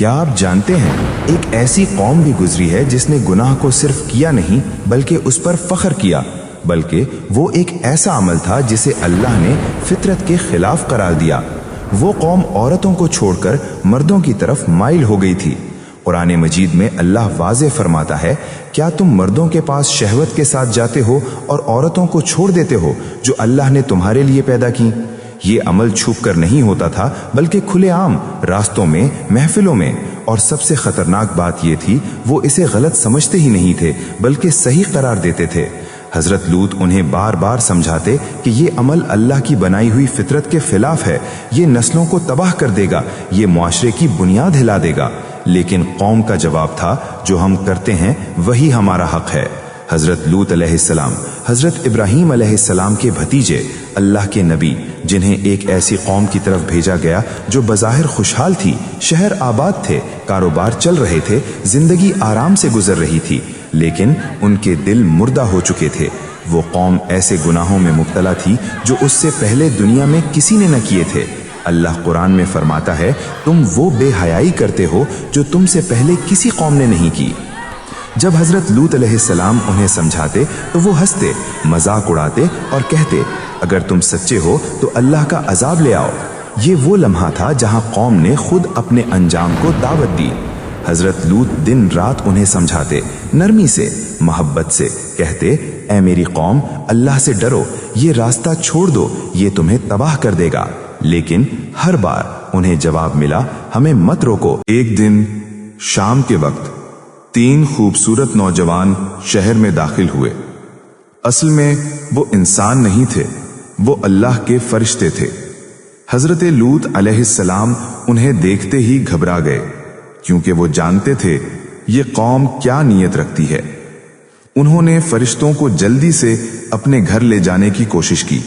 کیا آپ جانتے ہیں ایک ایسی قوم بھی گزری ہے جس نے گناہ کو صرف کیا نہیں بلکہ اس پر فخر کیا، بلکہ وہ ایک ایسا عمل تھا جسے اللہ نے فطرت کے خلاف قرار دیا۔ وہ قوم عورتوں کو چھوڑ کر مردوں کی طرف مائل ہو گئی تھی۔ قرآن مجید میں اللہ واضح فرماتا ہے، کیا تم مردوں کے پاس شہوت کے ساتھ جاتے ہو اور عورتوں کو چھوڑ دیتے ہو جو اللہ نے تمہارے لیے پیدا کی؟ یہ عمل چھپ کر نہیں ہوتا تھا بلکہ کھلے عام راستوں میں، محفلوں میں، اور سب سے خطرناک بات یہ تھی وہ اسے غلط سمجھتے ہی نہیں تھے بلکہ صحیح قرار دیتے تھے۔ حضرت لوط انہیں بار بار سمجھاتے کہ یہ عمل اللہ کی بنائی ہوئی فطرت کے خلاف ہے، یہ نسلوں کو تباہ کر دے گا، یہ معاشرے کی بنیاد ہلا دے گا، لیکن قوم کا جواب تھا، جو ہم کرتے ہیں وہی ہمارا حق ہے۔ حضرت لوط علیہ السلام حضرت ابراہیم علیہ السلام کے بھتیجے، اللہ کے نبی، جنہیں ایک ایسی قوم کی طرف بھیجا گیا جو بظاہر خوشحال تھی، شہر آباد تھے، کاروبار چل رہے تھے، زندگی آرام سے گزر رہی تھی، لیکن ان کے دل مردہ ہو چکے تھے۔ وہ قوم ایسے گناہوں میں مبتلا تھی جو اس سے پہلے دنیا میں کسی نے نہ کیے تھے۔ اللہ قرآن میں فرماتا ہے، تم وہ بے حیائی کرتے ہو جو تم سے پہلے کسی قوم نے نہیں کی۔ جب حضرت لوط علیہ السلام انہیں سمجھاتے تو وہ ہنستے، مذاق اڑاتے اور کہتے، اگر تم سچے ہو تو اللہ کا عذاب لے آؤ۔ یہ وہ لمحہ تھا جہاں قوم نے خود اپنے انجام کو دعوت دی۔ حضرت لوط دن رات انہیں سمجھاتے، نرمی سے، محبت سے، کہتے، اے میری قوم، اللہ سے ڈرو، یہ راستہ چھوڑ دو، یہ تمہیں تباہ کر دے گا۔ لیکن ہر بار انہیں جواب ملا، ہمیں مت روکو۔ ایک دن شام کے وقت 3 خوبصورت نوجوان شہر میں داخل ہوئے۔ اصل میں وہ انسان نہیں تھے، وہ اللہ کے فرشتے تھے۔ حضرت لوط علیہ السلام انہیں دیکھتے ہی گھبرا گئے، کیونکہ وہ جانتے تھے یہ قوم کیا نیت رکھتی ہے۔ انہوں نے فرشتوں کو جلدی سے اپنے گھر لے جانے کی کوشش کی،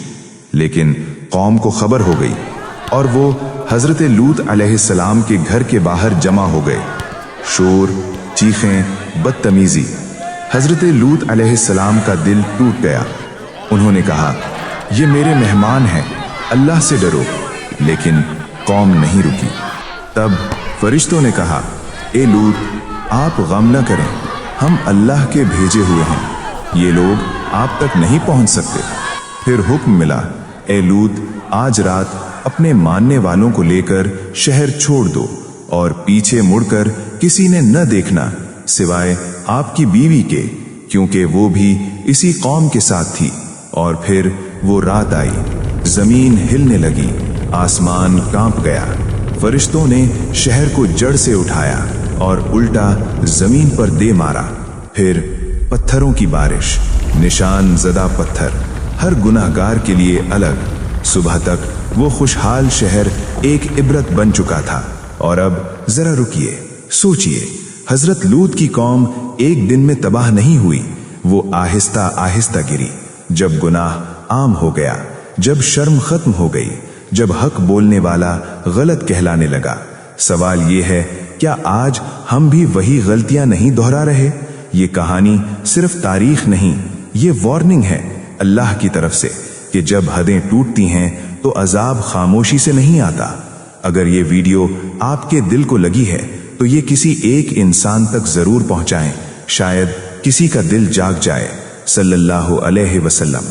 لیکن قوم کو خبر ہو گئی اور وہ حضرت لوط علیہ السلام کے گھر کے باہر جمع ہو گئے۔ شور، چیخیں، بدتمیزی۔ حضرت لوط علیہ السلام کا دل ٹوٹ گیا۔ انہوں نے کہا، یہ میرے مہمان ہیں، اللہ سے ڈرو، لیکن قوم نہیں رکی۔ تب فرشتوں نے کہا، اے لوط، آپ غم نہ کریں، ہم اللہ کے بھیجے ہوئے ہیں، یہ لوگ آپ تک نہیں پہنچ سکتے۔ پھر حکم ملا، اے لوط، آج رات اپنے ماننے والوں کو لے کر شہر چھوڑ دو اور پیچھے مڑ کر کسی نے نہ دیکھنا سوائے آپ کی بیوی کے، کیونکہ وہ بھی اسی قوم کے ساتھ تھی۔ اور پھر وہ رات آئی، زمین ہلنے لگی، آسمان کانپ گیا، فرشتوں نے شہر کو جڑ سے اٹھایا اور الٹا زمین پر دے مارا۔ پھر پتھروں کی بارش، نشان زدہ پتھر، ہر گناہگار کے لیے الگ۔ صبح تک وہ خوشحال شہر ایک عبرت بن چکا تھا، اور اب ذرا رکیے، سوچئے، حضرت لوط کی قوم ایک دن میں تباہ نہیں ہوئی، وہ آہستہ آہستہ گری۔ جب گناہ عام ہو گیا، جب شرم ختم ہو گئی، جب حق بولنے والا غلط کہلانے لگا۔ سوال یہ ہے، کیا آج ہم بھی وہی غلطیاں نہیں دہرا رہے؟ یہ کہانی صرف تاریخ نہیں، یہ وارننگ ہے اللہ کی طرف سے کہ جب حدیں ٹوٹتی ہیں تو عذاب خاموشی سے نہیں آتا۔ اگر یہ ویڈیو آپ کے دل کو لگی ہے تو یہ کسی ایک انسان تک ضرور پہنچائیں، شاید کسی کا دل جاگ جائے۔ صلی اللہ علیہ وسلم۔